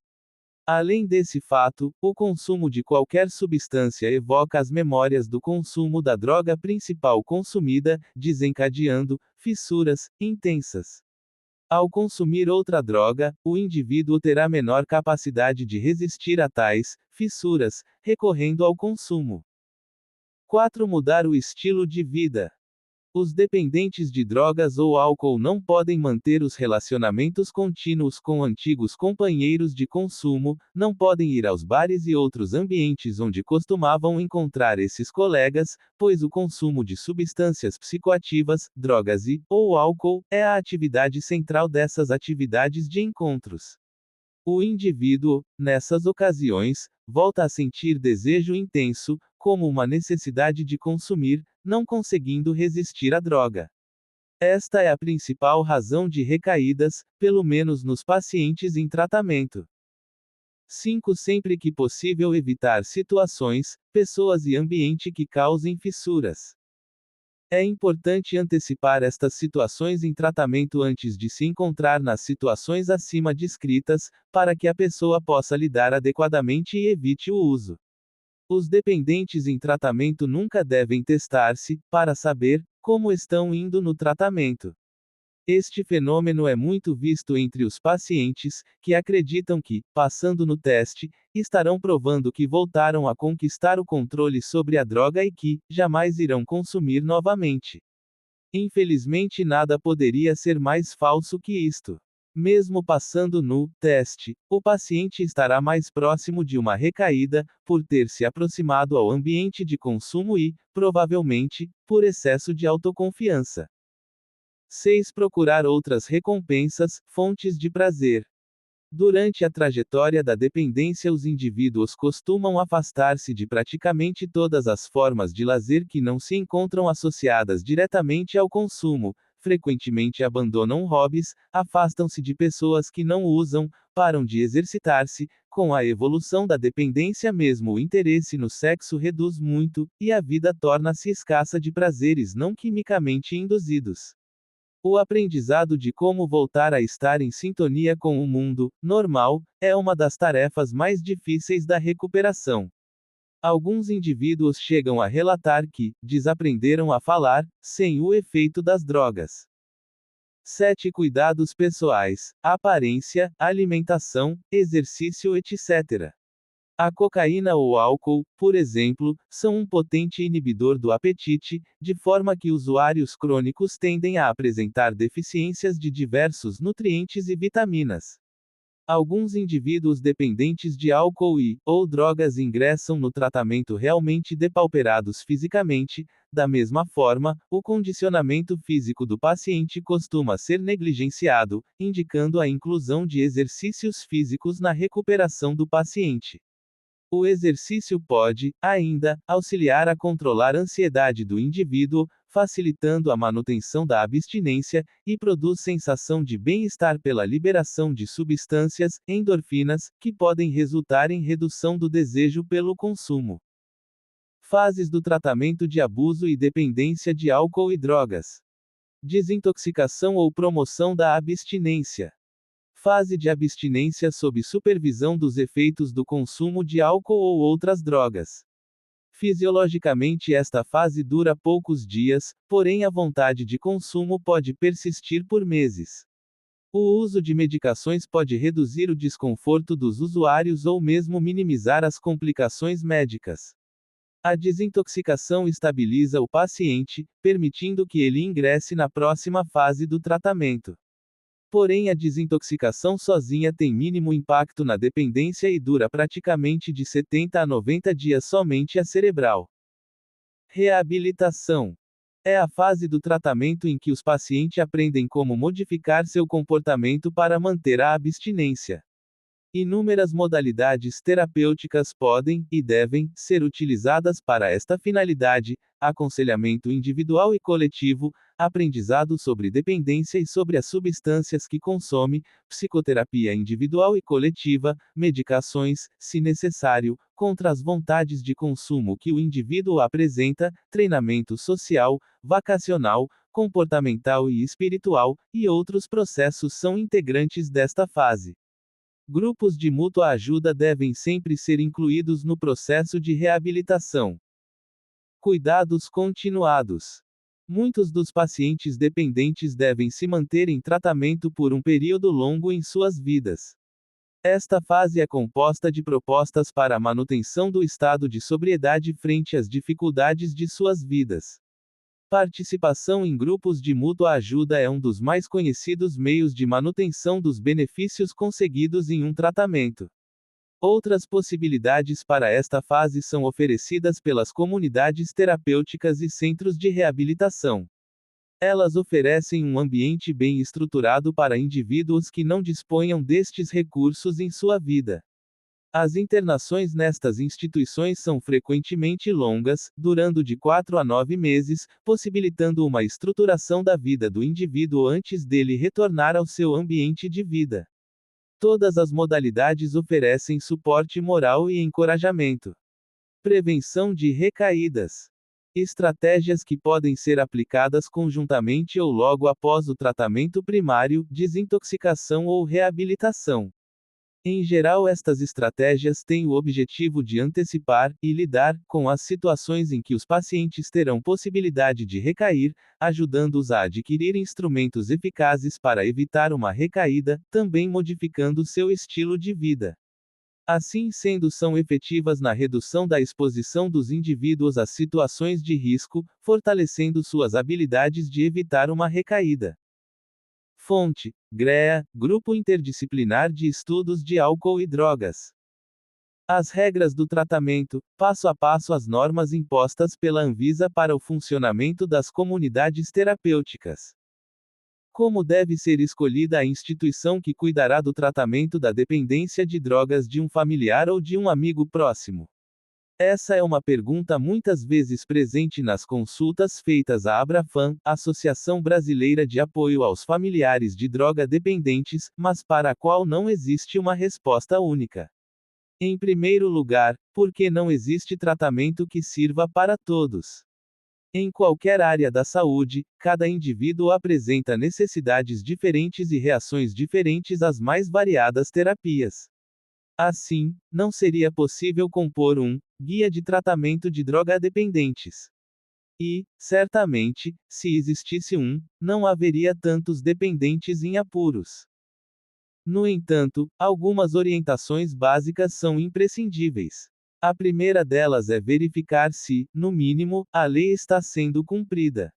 Além desse fato, o consumo de qualquer substância evoca as memórias do consumo da droga principal consumida, desencadeando fissuras intensas. Ao consumir outra droga, o indivíduo terá menor capacidade de resistir a tais fissuras, recorrendo ao consumo. 4. Mudar o estilo de vida. Os dependentes de drogas ou álcool não podem manter os relacionamentos contínuos com antigos companheiros de consumo, não podem ir aos bares e outros ambientes onde costumavam encontrar esses colegas, pois o consumo de substâncias psicoativas, drogas ou álcool, é a atividade central dessas atividades de encontros. O indivíduo, nessas ocasiões, volta a sentir desejo intenso, como uma necessidade de consumir, não conseguindo resistir à droga. Esta é a principal razão de recaídas, pelo menos nos pacientes em tratamento. 5. Sempre que possível evitar situações, pessoas e ambiente que causem fissuras. É importante antecipar estas situações em tratamento antes de se encontrar nas situações acima descritas, para que a pessoa possa lidar adequadamente e evite o uso. Os dependentes em tratamento nunca devem testar-se, para saber como estão indo no tratamento. Este fenômeno é muito visto entre os pacientes, que acreditam que, passando no teste, estarão provando que voltaram a conquistar o controle sobre a droga e que, jamais irão consumir novamente. Infelizmente, nada poderia ser mais falso que isto. Mesmo passando no teste, o paciente estará mais próximo de uma recaída, por ter se aproximado ao ambiente de consumo e, provavelmente, por excesso de autoconfiança. 6. Procurar outras recompensas, fontes de prazer. Durante a trajetória da dependência, os indivíduos costumam afastar-se de praticamente todas as formas de lazer que não se encontram associadas diretamente ao consumo, frequentemente abandonam hobbies, afastam-se de pessoas que não usam, param de exercitar-se. Com a evolução da dependência, mesmo o interesse no sexo reduz muito, e a vida torna-se escassa de prazeres não quimicamente induzidos. O aprendizado de como voltar a estar em sintonia com o mundo normal é uma das tarefas mais difíceis da recuperação. Alguns indivíduos chegam a relatar que desaprenderam a falar, sem o efeito das drogas. 7. Cuidados pessoais, aparência, alimentação, exercício, etc. A cocaína ou álcool, por exemplo, são um potente inibidor do apetite, de forma que usuários crônicos tendem a apresentar deficiências de diversos nutrientes e vitaminas. Alguns indivíduos dependentes de álcool ou drogas ingressam no tratamento realmente depauperados fisicamente. Da mesma forma, o condicionamento físico do paciente costuma ser negligenciado, indicando a inclusão de exercícios físicos na recuperação do paciente. O exercício pode, ainda, auxiliar a controlar a ansiedade do indivíduo, facilitando a manutenção da abstinência, e produz sensação de bem-estar pela liberação de substâncias, endorfinas, que podem resultar em redução do desejo pelo consumo. Fases do tratamento de abuso e dependência de álcool e drogas. Desintoxicação ou promoção da abstinência. Fase de abstinência sob supervisão dos efeitos do consumo de álcool ou outras drogas. Fisiologicamente, esta fase dura poucos dias, porém a vontade de consumo pode persistir por meses. O uso de medicações pode reduzir o desconforto dos usuários ou mesmo minimizar as complicações médicas. A desintoxicação estabiliza o paciente, permitindo que ele ingresse na próxima fase do tratamento. Porém, a desintoxicação sozinha tem mínimo impacto na dependência e dura praticamente de 70 a 90 dias somente a cerebral. Reabilitação. É a fase do tratamento em que os pacientes aprendem como modificar seu comportamento para manter a abstinência. Inúmeras modalidades terapêuticas podem, e devem, ser utilizadas para esta finalidade: aconselhamento individual e coletivo, aprendizado sobre dependência e sobre as substâncias que consome, psicoterapia individual e coletiva, medicações, se necessário, contra as vontades de consumo que o indivíduo apresenta, treinamento social, vacacional, comportamental e espiritual, e outros processos são integrantes desta fase. Grupos de mútua ajuda devem sempre ser incluídos no processo de reabilitação. Cuidados continuados. Muitos dos pacientes dependentes devem se manter em tratamento por um período longo em suas vidas. Esta fase é composta de propostas para a manutenção do estado de sobriedade frente às dificuldades de suas vidas. Participação em grupos de mútua ajuda é um dos mais conhecidos meios de manutenção dos benefícios conseguidos em um tratamento. Outras possibilidades para esta fase são oferecidas pelas comunidades terapêuticas e centros de reabilitação. Elas oferecem um ambiente bem estruturado para indivíduos que não disponham destes recursos em sua vida. As internações nestas instituições são frequentemente longas, durando de 4 a 9 meses, possibilitando uma estruturação da vida do indivíduo antes dele retornar ao seu ambiente de vida. Todas as modalidades oferecem suporte moral e encorajamento. Prevenção de recaídas. Estratégias que podem ser aplicadas conjuntamente ou logo após o tratamento primário, desintoxicação ou reabilitação. Em geral, estas estratégias têm o objetivo de antecipar e lidar com as situações em que os pacientes terão possibilidade de recair, ajudando-os a adquirir instrumentos eficazes para evitar uma recaída, também modificando seu estilo de vida. Assim sendo, são efetivas na redução da exposição dos indivíduos às situações de risco, fortalecendo suas habilidades de evitar uma recaída. Fonte: GREA, Grupo Interdisciplinar de Estudos de Álcool e Drogas. As regras do tratamento, passo a passo as normas impostas pela Anvisa para o funcionamento das comunidades terapêuticas. Como deve ser escolhida a instituição que cuidará do tratamento da dependência de drogas de um familiar ou de um amigo próximo? Essa é uma pergunta muitas vezes presente nas consultas feitas à Abrafam, Associação Brasileira de Apoio aos Familiares de Droga-Dependentes, mas para a qual não existe uma resposta única. Em primeiro lugar, porque não existe tratamento que sirva para todos. Em qualquer área da saúde, cada indivíduo apresenta necessidades diferentes e reações diferentes às mais variadas terapias. Assim, não seria possível compor um guia de tratamento de drogadependentes. E, certamente, se existisse um, não haveria tantos dependentes em apuros. No entanto, algumas orientações básicas são imprescindíveis. A primeira delas é verificar se, no mínimo, a lei está sendo cumprida.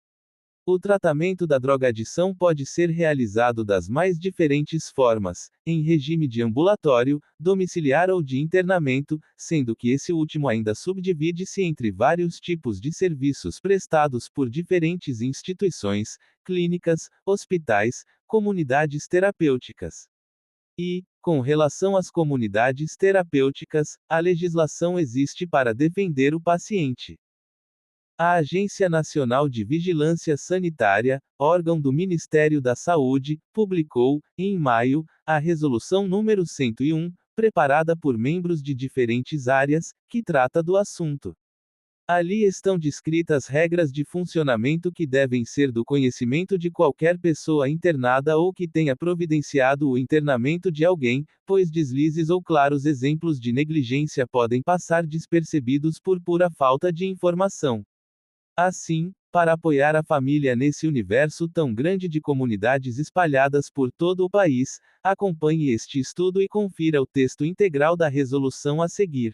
O tratamento da drogadição pode ser realizado das mais diferentes formas, em regime de ambulatório, domiciliar ou de internamento, sendo que esse último ainda subdivide-se entre vários tipos de serviços prestados por diferentes instituições, clínicas, hospitais, comunidades terapêuticas. E, com relação às comunidades terapêuticas, a legislação existe para defender o paciente. A Agência Nacional de Vigilância Sanitária, órgão do Ministério da Saúde, publicou, em maio, a Resolução número 101, preparada por membros de diferentes áreas, que trata do assunto. Ali estão descritas regras de funcionamento que devem ser do conhecimento de qualquer pessoa internada ou que tenha providenciado o internamento de alguém, pois deslizes ou claros exemplos de negligência podem passar despercebidos por pura falta de informação. Assim, para apoiar a família nesse universo tão grande de comunidades espalhadas por todo o país, acompanhe este estudo e confira o texto integral da resolução a seguir.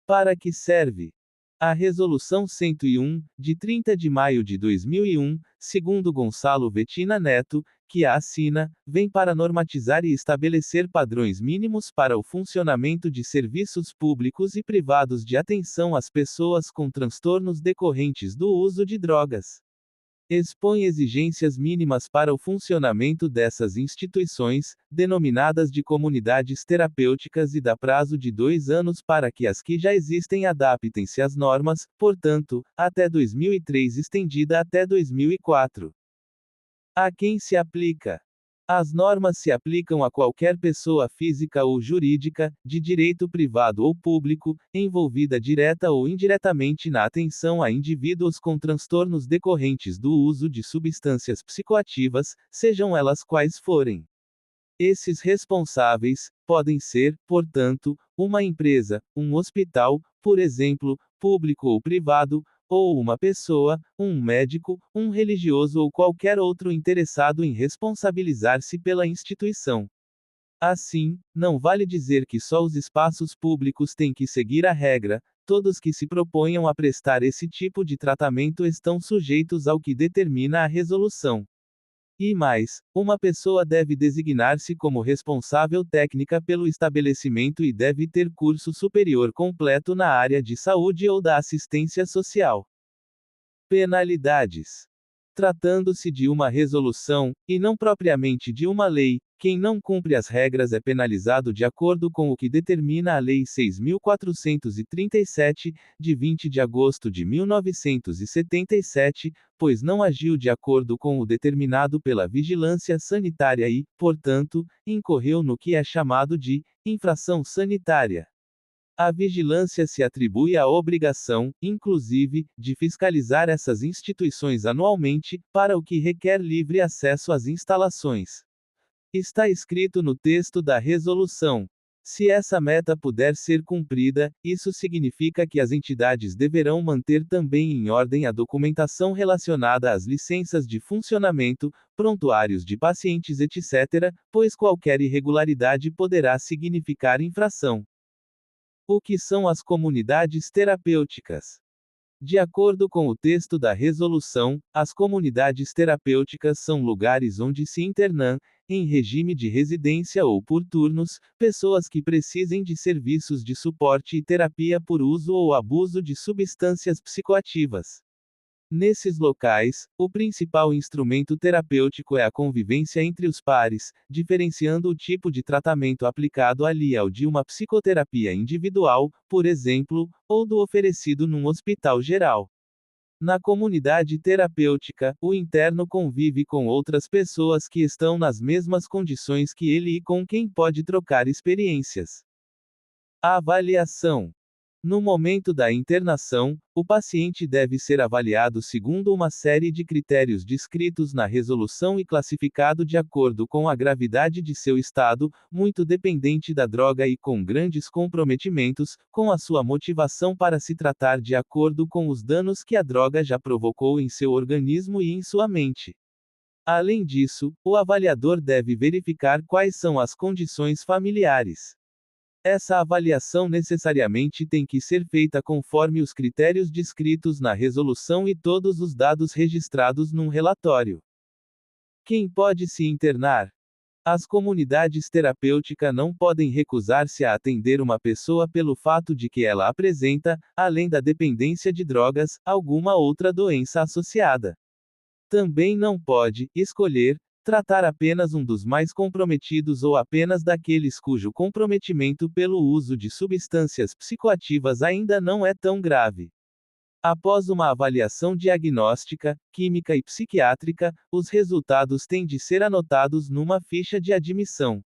Para que serve? A Resolução 101, de 30 de maio de 2001, segundo Gonçalo Vetina Neto, que a assina, vem para normatizar e estabelecer padrões mínimos para o funcionamento de serviços públicos e privados de atenção às pessoas com transtornos decorrentes do uso de drogas. Expõe exigências mínimas para o funcionamento dessas instituições, denominadas de comunidades terapêuticas, e dá prazo de 2 anos para que as que já existem adaptem-se às normas, portanto, até 2003 estendida até 2004. A quem se aplica? As normas se aplicam a qualquer pessoa física ou jurídica, de direito privado ou público, envolvida direta ou indiretamente na atenção a indivíduos com transtornos decorrentes do uso de substâncias psicoativas, sejam elas quais forem. Esses responsáveis podem ser, portanto, uma empresa, um hospital, por exemplo, público ou privado, ou uma pessoa, um médico, um religioso ou qualquer outro interessado em responsabilizar-se pela instituição. Assim, não vale dizer que só os espaços públicos têm que seguir a regra, todos que se proponham a prestar esse tipo de tratamento estão sujeitos ao que determina a resolução. E mais, uma pessoa deve designar-se como responsável técnica pelo estabelecimento e deve ter curso superior completo na área de saúde ou da assistência social. Penalidades. Tratando-se de uma resolução, e não propriamente de uma lei, quem não cumpre as regras é penalizado de acordo com o que determina a Lei 6.437, de 20 de agosto de 1977, pois não agiu de acordo com o determinado pela vigilância sanitária e, portanto, incorreu no que é chamado de infração sanitária. A vigilância se atribui a obrigação, inclusive, de fiscalizar essas instituições anualmente, para o que requer livre acesso às instalações. Está escrito no texto da resolução. Se essa meta puder ser cumprida, isso significa que as entidades deverão manter também em ordem a documentação relacionada às licenças de funcionamento, prontuários de pacientes, etc., pois qualquer irregularidade poderá significar infração. O que são as comunidades terapêuticas? De acordo com o texto da resolução, as comunidades terapêuticas são lugares onde se internam, em regime de residência ou por turnos, pessoas que precisem de serviços de suporte e terapia por uso ou abuso de substâncias psicoativas. Nesses locais, o principal instrumento terapêutico é a convivência entre os pares, diferenciando o tipo de tratamento aplicado ali ao de uma psicoterapia individual, por exemplo, ou do oferecido num hospital geral. Na comunidade terapêutica, o interno convive com outras pessoas que estão nas mesmas condições que ele e com quem pode trocar experiências. Avaliação. No momento da internação, o paciente deve ser avaliado segundo uma série de critérios descritos na resolução e classificado de acordo com a gravidade de seu estado, muito dependente da droga e com grandes comprometimentos, com a sua motivação para se tratar de acordo com os danos que a droga já provocou em seu organismo e em sua mente. Além disso, o avaliador deve verificar quais são as condições familiares. Essa avaliação necessariamente tem que ser feita conforme os critérios descritos na resolução e todos os dados registrados num relatório. Quem pode se internar? As comunidades terapêuticas não podem recusar-se a atender uma pessoa pelo fato de que ela apresenta, além da dependência de drogas, alguma outra doença associada. Também não pode escolher tratar apenas um dos mais comprometidos ou apenas daqueles cujo comprometimento pelo uso de substâncias psicoativas ainda não é tão grave. Após uma avaliação diagnóstica, química e psiquiátrica, os resultados têm de ser anotados numa ficha de admissão.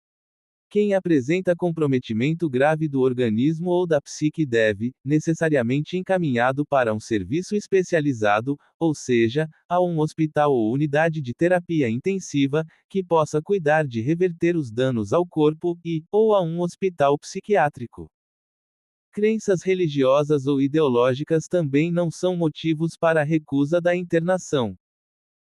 Quem apresenta comprometimento grave do organismo ou da psique deve, necessariamente encaminhado para um serviço especializado, ou seja, a um hospital ou unidade de terapia intensiva, que possa cuidar de reverter os danos ao corpo, ou a um hospital psiquiátrico. Crenças religiosas ou ideológicas também não são motivos para a recusa da internação.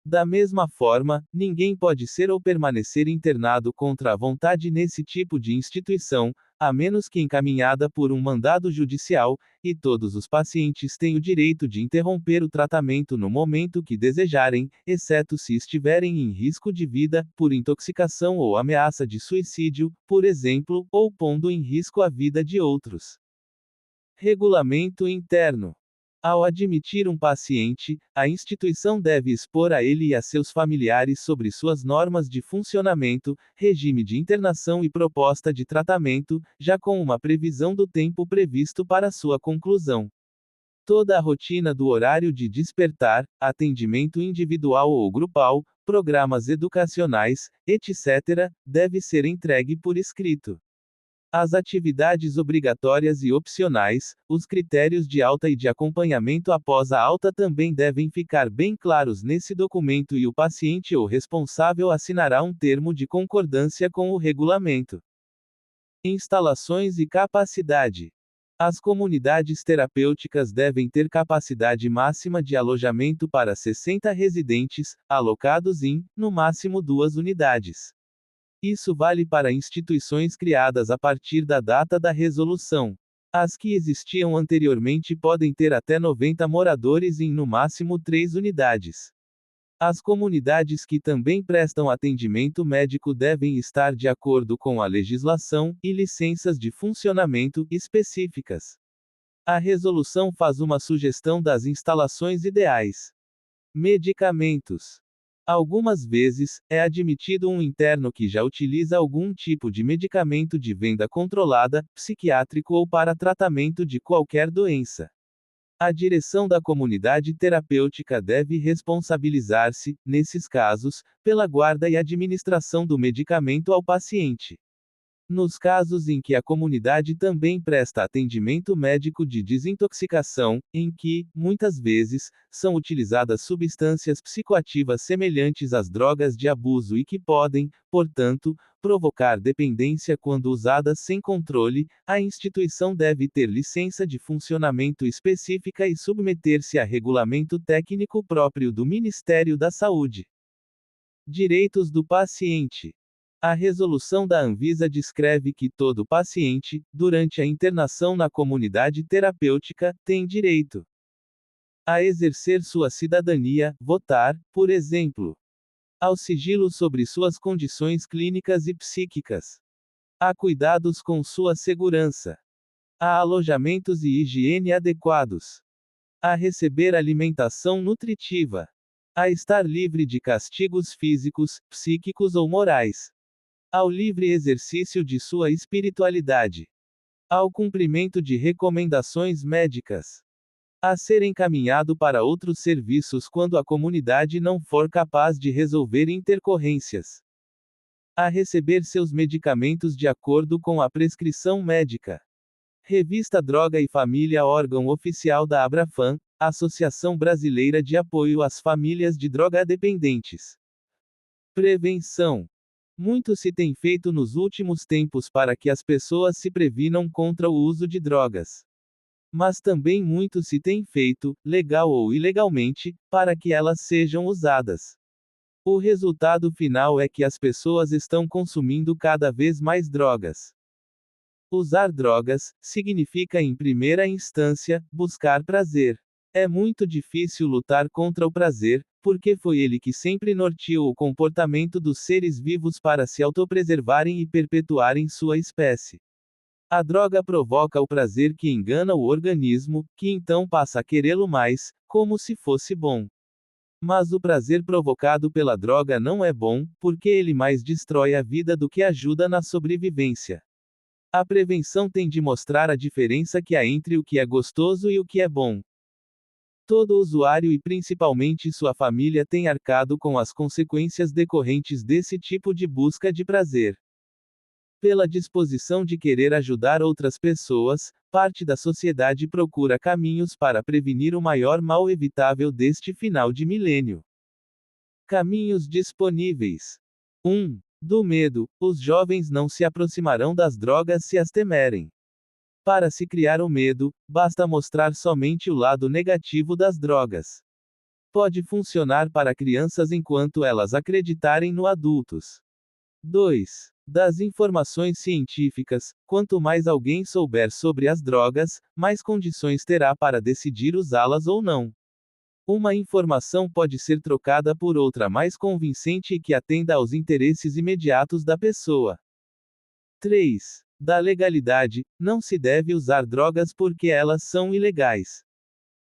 Da mesma forma, ninguém pode ser ou permanecer internado contra a vontade nesse tipo de instituição, a menos que encaminhada por um mandado judicial, e todos os pacientes têm o direito de interromper o tratamento no momento que desejarem, exceto se estiverem em risco de vida, por intoxicação ou ameaça de suicídio, por exemplo, ou pondo em risco a vida de outros. Regulamento interno. Ao admitir um paciente, a instituição deve expor a ele e a seus familiares sobre suas normas de funcionamento, regime de internação e proposta de tratamento, já com uma previsão do tempo previsto para sua conclusão. Toda a rotina do horário de despertar, atendimento individual ou grupal, programas educacionais, etc., deve ser entregue por escrito. As atividades obrigatórias e opcionais, os critérios de alta e de acompanhamento após a alta também devem ficar bem claros nesse documento e o paciente ou responsável assinará um termo de concordância com o regulamento. Instalações e capacidade. As comunidades terapêuticas devem ter capacidade máxima de alojamento para 60 residentes, alocados em, no máximo 2 unidades. Isso vale para instituições criadas a partir da data da resolução. As que existiam anteriormente podem ter até 90 moradores em no máximo 3 unidades. As comunidades que também prestam atendimento médico devem estar de acordo com a legislação e licenças de funcionamento específicas. A resolução faz uma sugestão das instalações ideais. Medicamentos. Algumas vezes, é admitido um interno que já utiliza algum tipo de medicamento de venda controlada, psiquiátrico ou para tratamento de qualquer doença. A direção da comunidade terapêutica deve responsabilizar-se, nesses casos, pela guarda e administração do medicamento ao paciente. Nos casos em que a comunidade também presta atendimento médico de desintoxicação, em que, muitas vezes, são utilizadas substâncias psicoativas semelhantes às drogas de abuso e que podem, portanto, provocar dependência quando usadas sem controle, a instituição deve ter licença de funcionamento específica e submeter-se a regulamento técnico próprio do Ministério da Saúde. Direitos do paciente. A resolução da Anvisa descreve que todo paciente, durante a internação na comunidade terapêutica, tem direito a exercer sua cidadania, votar, por exemplo, ao sigilo sobre suas condições clínicas e psíquicas, a cuidados com sua segurança, a alojamentos e higiene adequados, a receber alimentação nutritiva, a estar livre de castigos físicos, psíquicos ou morais, ao livre exercício de sua espiritualidade, ao cumprimento de recomendações médicas, a ser encaminhado para outros serviços quando a comunidade não for capaz de resolver intercorrências, a receber seus medicamentos de acordo com a prescrição médica. Revista Droga e Família, órgão oficial da Abrafam, Associação Brasileira de Apoio às Famílias de Drogadependentes. Prevenção. Muito se tem feito nos últimos tempos para que as pessoas se previnam contra o uso de drogas. Mas também muito se tem feito, legal ou ilegalmente, para que elas sejam usadas. O resultado final é que as pessoas estão consumindo cada vez mais drogas. Usar drogas significa, em primeira instância, buscar prazer. É muito difícil lutar contra o prazer, porque foi ele que sempre norteou o comportamento dos seres vivos para se autopreservarem e perpetuarem sua espécie. A droga provoca o prazer que engana o organismo, que então passa a querê-lo mais, como se fosse bom. Mas o prazer provocado pela droga não é bom, porque ele mais destrói a vida do que ajuda na sobrevivência. A prevenção tem de mostrar a diferença que há entre o que é gostoso e o que é bom. Todo usuário e principalmente sua família tem arcado com as consequências decorrentes desse tipo de busca de prazer. Pela disposição de querer ajudar outras pessoas, parte da sociedade procura caminhos para prevenir o maior mal evitável deste final de milênio. Caminhos disponíveis. 1. Do medo, os jovens não se aproximarão das drogas se as temerem. Para se criar o medo, basta mostrar somente o lado negativo das drogas. Pode funcionar para crianças enquanto elas acreditarem no adultos. 2. Das informações científicas, quanto mais alguém souber sobre as drogas, mais condições terá para decidir usá-las ou não. Uma informação pode ser trocada por outra mais convincente e que atenda aos interesses imediatos da pessoa. 3. Da legalidade, não se deve usar drogas porque elas são ilegais.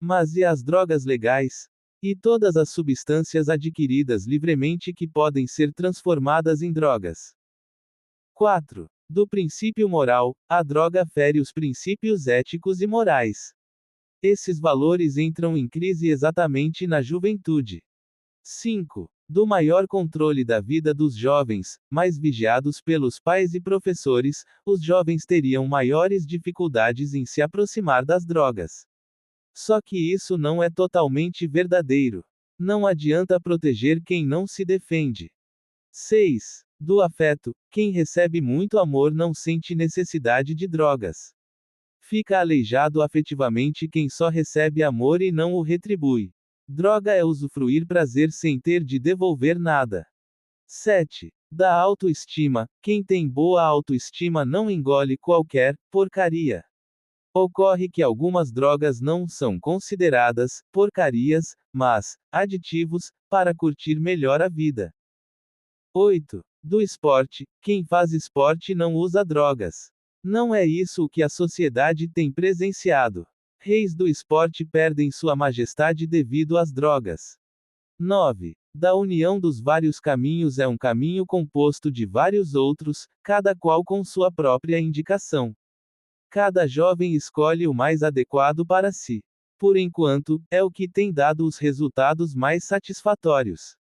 Mas e as drogas legais? E todas as substâncias adquiridas livremente que podem ser transformadas em drogas? 4. Do princípio moral, a droga fere os princípios éticos e morais. Esses valores entram em crise exatamente na juventude. 5. Do maior controle da vida dos jovens, mais vigiados pelos pais e professores, os jovens teriam maiores dificuldades em se aproximar das drogas. Só que isso não é totalmente verdadeiro. Não adianta proteger quem não se defende. 6. Do afeto, quem recebe muito amor não sente necessidade de drogas. Fica aleijado afetivamente quem só recebe amor e não o retribui. Droga é usufruir prazer sem ter de devolver nada. 7. Da autoestima. Quem tem boa autoestima não engole qualquer porcaria. Ocorre que algumas drogas não são consideradas porcarias, mas aditivos para curtir melhor a vida. 8. Do esporte. Quem faz esporte não usa drogas. Não é isso o que a sociedade tem presenciado. Reis do esporte perdem sua majestade devido às drogas. 9. Da união dos vários caminhos é um caminho composto de vários outros, cada qual com sua própria indicação. Cada jovem escolhe o mais adequado para si. Por enquanto, é o que tem dado os resultados mais satisfatórios.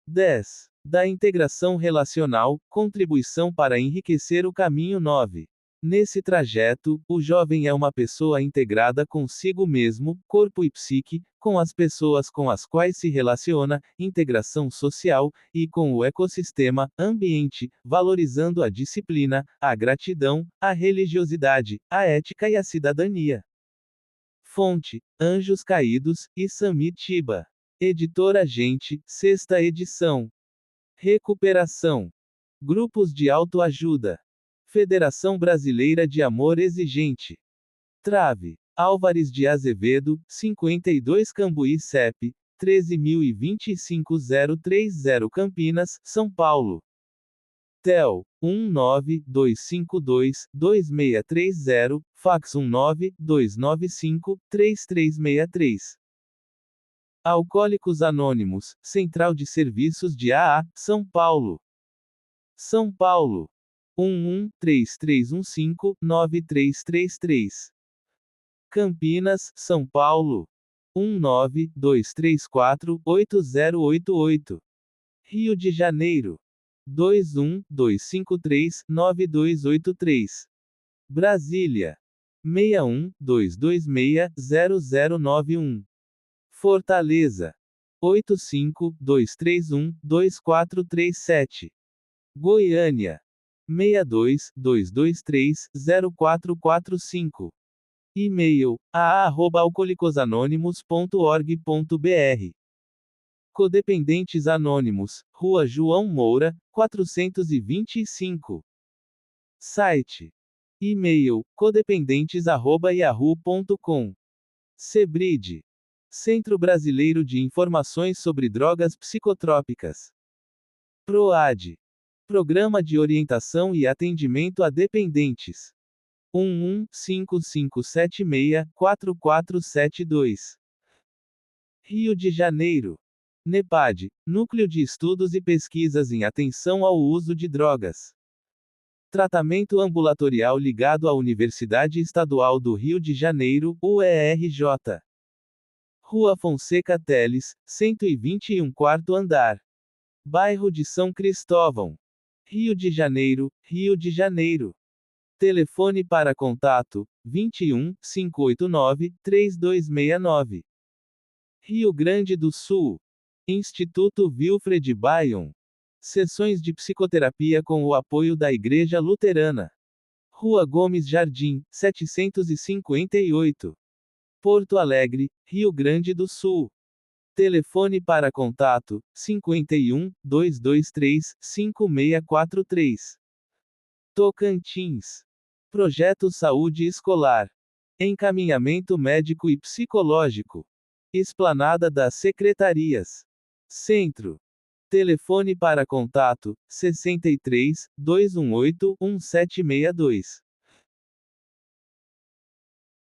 10. Da integração relacional, contribuição para enriquecer o caminho 9. Nesse trajeto, o jovem é uma pessoa integrada consigo mesmo, corpo e psique, com as pessoas com as quais se relaciona, integração social, e com o ecossistema, ambiente, valorizando a disciplina, a gratidão, a religiosidade, a ética e a cidadania. Fonte: Anjos Caídos, e Samir Tiba. Editora Gente, 6ª edição. Recuperação. Grupos de autoajuda. Federação Brasileira de Amor Exigente. Trave. Álvares de Azevedo, 52 Cambuí CEP, 13.025.030 Campinas, São Paulo. TEL, 19252-2630, fax 19-295-3363. Alcoólicos Anônimos, Central de Serviços de AA, São Paulo. São Paulo. 11-3315-9333. Campinas, São Paulo. 19-234-8088. Rio de Janeiro. 21-253-9283. Brasília. 61-226-0091. Fortaleza. 85-231-2437. Goiânia. 62-223-0445. E-mail: aa@alcoolicosanonimos.org.br. Codependentes Anônimos, Rua João Moura, 425. Site. E-mail: codependentes@yahoo.com. Cebrid. Centro Brasileiro de Informações sobre Drogas Psicotrópicas. PROAD. Programa de Orientação e Atendimento a Dependentes. 115576-4472. Rio de Janeiro. NEPAD, Núcleo de Estudos e Pesquisas em Atenção ao Uso de Drogas. Tratamento ambulatorial ligado à Universidade Estadual do Rio de Janeiro, UERJ. Rua Fonseca Teles, 121, quarto andar. Bairro de São Cristóvão. Rio de Janeiro, Rio de Janeiro. Telefone para contato: 21 589 3269. Rio Grande do Sul. Instituto Wilfred Bion. Sessões de psicoterapia com o apoio da Igreja Luterana. Rua Gomes Jardim, 758. Porto Alegre, Rio Grande do Sul. Telefone para contato: 51 223 5643. Tocantins. Projeto Saúde Escolar. Encaminhamento médico e psicológico. Esplanada das Secretarias. Centro. Telefone para contato: 63 218 1762.